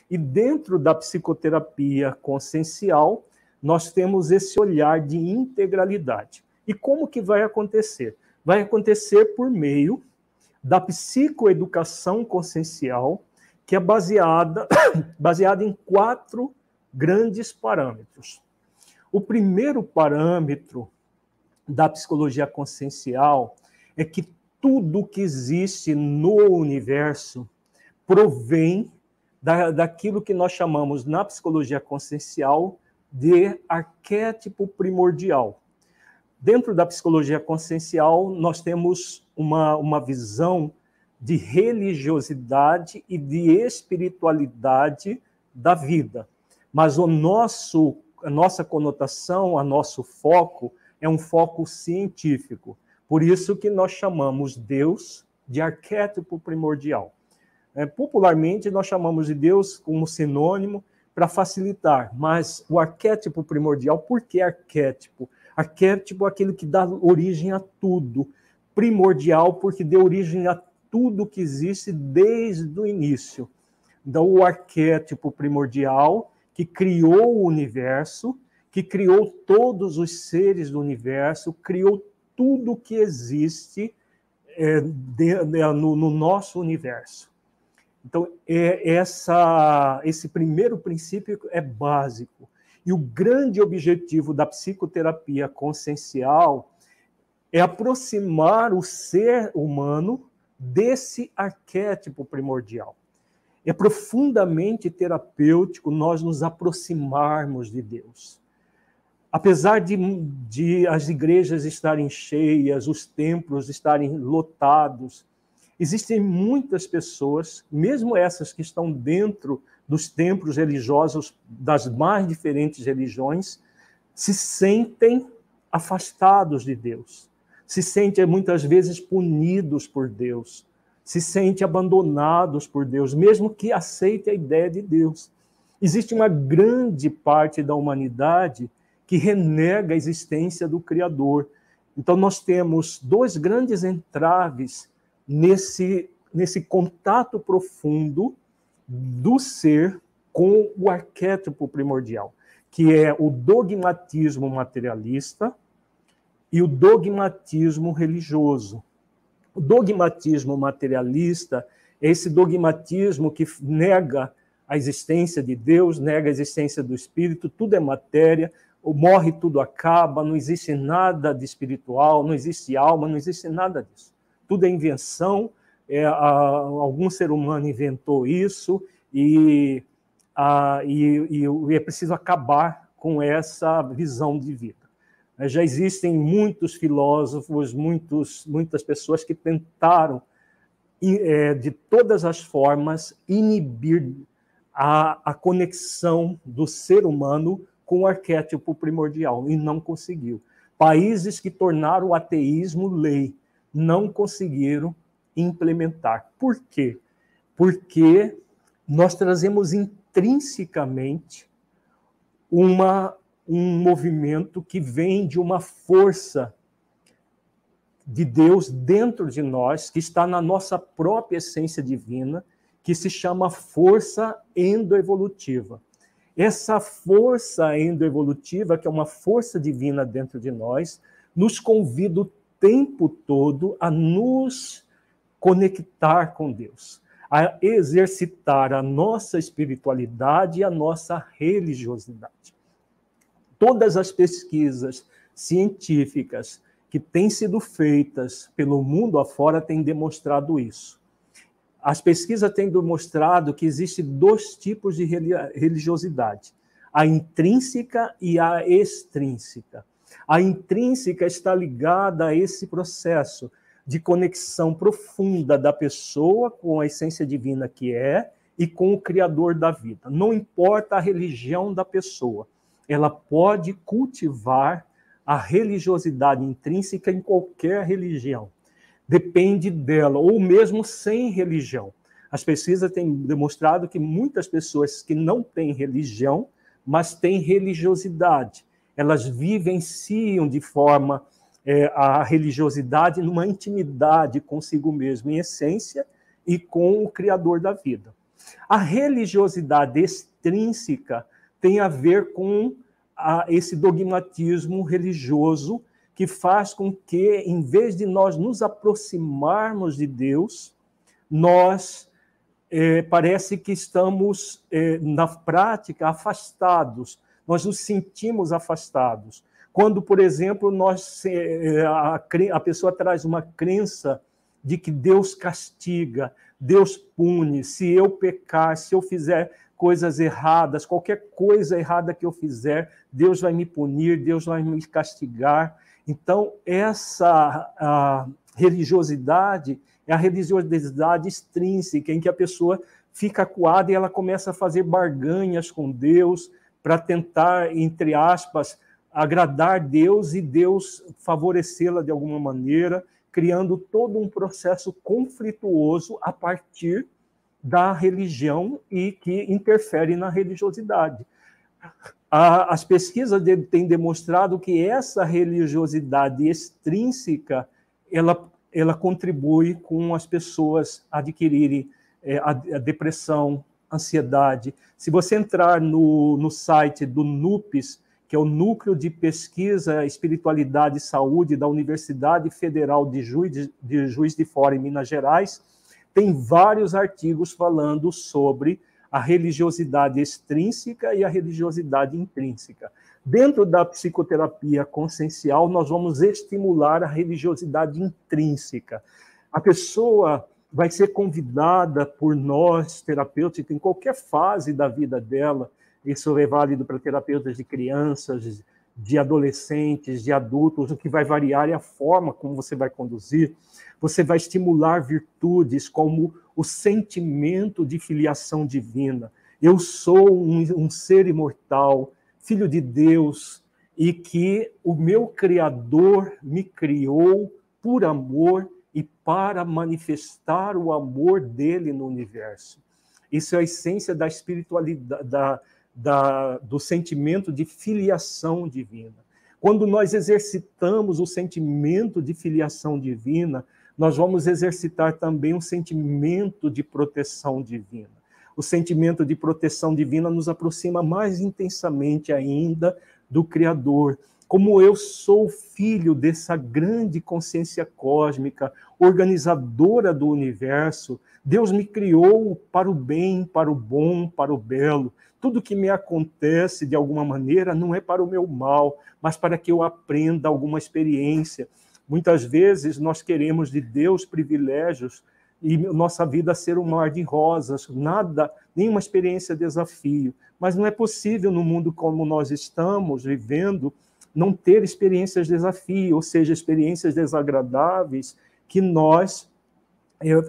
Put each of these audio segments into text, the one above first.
E dentro da psicoterapia consciencial, nós temos esse olhar de integralidade. E como que vai acontecer? Vai acontecer por meio da psicoeducação consciencial, que é baseada em 4 grandes parâmetros. O primeiro parâmetro da psicologia consciencial é que tudo que existe no universo provém daquilo que nós chamamos na psicologia consciencial de arquétipo primordial. Dentro da psicologia consciencial, nós temos uma visão de religiosidade e de espiritualidade da vida. Mas a nossa conotação, o nosso foco, é um foco científico. Por isso que nós chamamos Deus de arquétipo primordial. Popularmente, nós chamamos de Deus como sinônimo para facilitar, mas o arquétipo primordial, por que arquétipo? Arquétipo é aquele que dá origem a tudo. Primordial, porque deu origem a tudo que existe desde o início. Então, o arquétipo primordial, que criou o universo, que criou todos os seres do universo, criou tudo que existe no nosso universo. Então, esse primeiro princípio é básico. E o grande objetivo da psicoterapia consciencial é aproximar o ser humano desse arquétipo primordial. É profundamente terapêutico nós nos aproximarmos de Deus. Apesar de as igrejas estarem cheias, os templos estarem lotados, existem muitas pessoas, mesmo essas que estão dentro dos templos religiosos das mais diferentes religiões, se sentem afastados de Deus, se sentem muitas vezes punidos por Deus, se sentem abandonados por Deus, mesmo que aceitem a ideia de Deus. Existe uma grande parte da humanidade que renega a existência do Criador. Então, nós temos 2 grandes entraves nesse contato profundo do ser com o arquétipo primordial, que é o dogmatismo materialista e o dogmatismo religioso. O dogmatismo materialista é esse dogmatismo que nega a existência de Deus, nega a existência do Espírito, tudo é matéria, morre, tudo acaba, não existe nada de espiritual, não existe alma, não existe nada disso. Tudo é invenção, algum ser humano inventou isso e é preciso acabar com essa visão de vida. Já existem muitos filósofos, muitas pessoas que tentaram, de todas as formas, inibir a conexão do ser humano com o arquétipo primordial, e não conseguiu. Países que tornaram o ateísmo lei não conseguiram implementar. Por quê? Porque nós trazemos intrinsecamente um movimento que vem de uma força de Deus dentro de nós, que está na nossa própria essência divina, que se chama força endoevolutiva. Essa força endoevolutiva, que é uma força divina dentro de nós, nos convida o tempo todo a nos conectar com Deus, a exercitar a nossa espiritualidade e a nossa religiosidade. Todas as pesquisas científicas que têm sido feitas pelo mundo afora têm demonstrado isso. As pesquisas têm demonstrado que existem 2 tipos de religiosidade, a intrínseca e a extrínseca. A intrínseca está ligada a esse processo de conexão profunda da pessoa com a essência divina que é e com o Criador da vida. Não importa a religião da pessoa, ela pode cultivar a religiosidade intrínseca em qualquer religião. Depende dela, ou mesmo sem religião. As pesquisas têm demonstrado que muitas pessoas que não têm religião, mas têm religiosidade, elas vivenciam de forma a religiosidade numa intimidade consigo mesmo, em essência, e com o Criador da vida. A religiosidade extrínseca tem a ver com esse dogmatismo religioso que faz com que, em vez de nós nos aproximarmos de Deus, nós parece que estamos, na prática, afastados. Nós nos sentimos afastados. Quando, por exemplo, a pessoa traz uma crença de que Deus castiga, Deus pune, se eu pecar, se eu fizer coisas erradas, qualquer coisa errada que eu fizer, Deus vai me punir, Deus vai me castigar. Então, essa religiosidade é a religiosidade extrínseca, em que a pessoa fica acuada e ela começa a fazer barganhas com Deus para tentar, entre aspas, agradar Deus e Deus favorecê-la de alguma maneira, criando todo um processo conflituoso a partir da religião e que interfere na religiosidade. As pesquisas têm demonstrado que essa religiosidade extrínseca, ela contribui com as pessoas adquirirem a depressão, ansiedade. Se você entrar no site do NUPES, que é o Núcleo de Pesquisa, Espiritualidade e Saúde da Universidade Federal de Juiz de Fora, em Minas Gerais, tem vários artigos falando sobre a religiosidade extrínseca e a religiosidade intrínseca. Dentro da psicoterapia consciencial, nós vamos estimular a religiosidade intrínseca. A pessoa vai ser convidada por nós, terapeutas, em qualquer fase da vida dela. Isso é válido para terapeutas de crianças, de adolescentes, de adultos. O que vai variar é a forma como você vai conduzir. Você vai estimular virtudes como o sentimento de filiação divina. Eu sou um ser imortal, filho de Deus, e que o meu Criador me criou por amor e para manifestar o amor dele no universo. Isso é a essência da espiritualidade, do sentimento de filiação divina. Quando nós exercitamos o sentimento de filiação divina, nós vamos exercitar também um sentimento de proteção divina. O sentimento de proteção divina nos aproxima mais intensamente ainda do Criador. Como eu sou filho dessa grande consciência cósmica, organizadora do universo, Deus me criou para o bem, para o bom, para o belo. Tudo que me acontece, de alguma maneira, não é para o meu mal, mas para que eu aprenda alguma experiência. Muitas vezes nós queremos de Deus privilégios e nossa vida ser um mar de rosas, nada, nenhuma experiência desafio. Mas não é possível, no mundo como nós estamos vivendo, não ter experiências de desafio, ou seja, experiências desagradáveis, que nós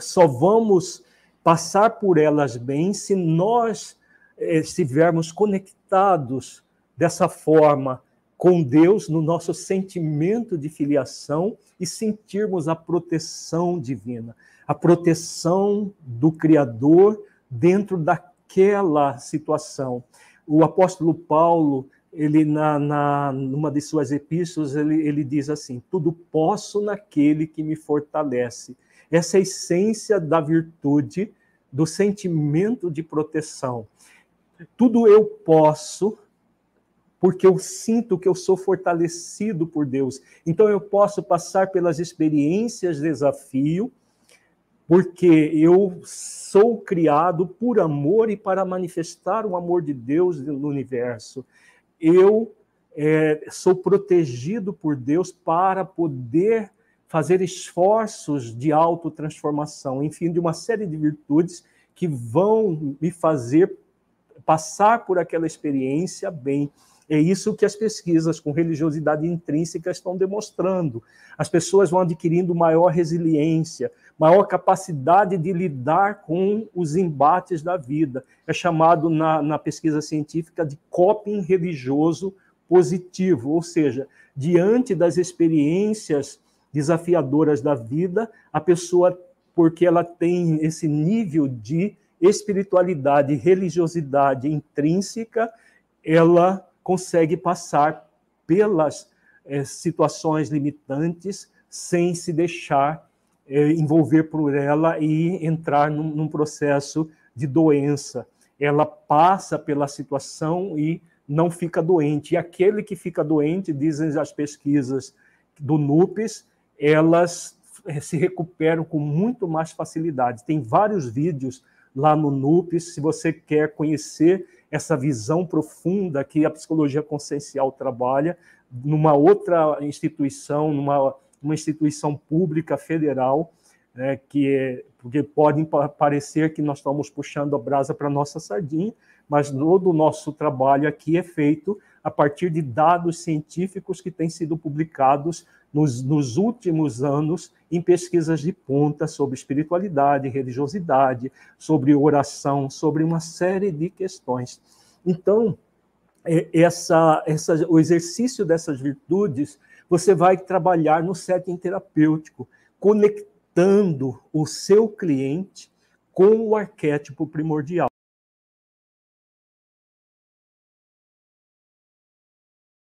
só vamos passar por elas bem se nós estivermos conectados dessa forma com Deus, no nosso sentimento de filiação, e sentirmos a proteção divina, a proteção do Criador dentro daquela situação. O apóstolo Paulo, ele numa de suas epístolas, ele diz assim: tudo posso naquele que me fortalece. Essa é a essência da virtude, do sentimento de proteção. Tudo eu posso, porque eu sinto que eu sou fortalecido por Deus. Então eu posso passar pelas experiências de desafio, porque eu sou criado por amor e para manifestar o amor de Deus no universo. Eu sou protegido por Deus para poder fazer esforços de autotransformação, enfim, de uma série de virtudes que vão me fazer passar por aquela experiência bem. É isso que as pesquisas com religiosidade intrínseca estão demonstrando. As pessoas vão adquirindo maior resiliência, maior capacidade de lidar com os embates da vida. É chamado na pesquisa científica de coping religioso positivo, ou seja, diante das experiências desafiadoras da vida, a pessoa, porque ela tem esse nível de espiritualidade e religiosidade intrínseca, ela consegue passar pelas situações limitantes sem se deixar envolver por ela e entrar num processo de doença. Ela passa pela situação e não fica doente. E aquele que fica doente, dizem as pesquisas do NUPES, elas se recuperam com muito mais facilidade. Tem vários vídeos lá no NUPES, se você quer conhecer essa visão profunda que a psicologia consciencial trabalha, numa outra instituição, numa instituição pública federal, né, porque pode parecer que nós estamos puxando a brasa para a nossa sardinha, mas todo o nosso trabalho aqui é feito a partir de dados científicos que têm sido publicados nos últimos anos em pesquisas de ponta sobre espiritualidade, religiosidade, sobre oração, sobre uma série de questões. Então, o exercício dessas virtudes, você vai trabalhar no setting terapêutico, conectando o seu cliente com o arquétipo primordial.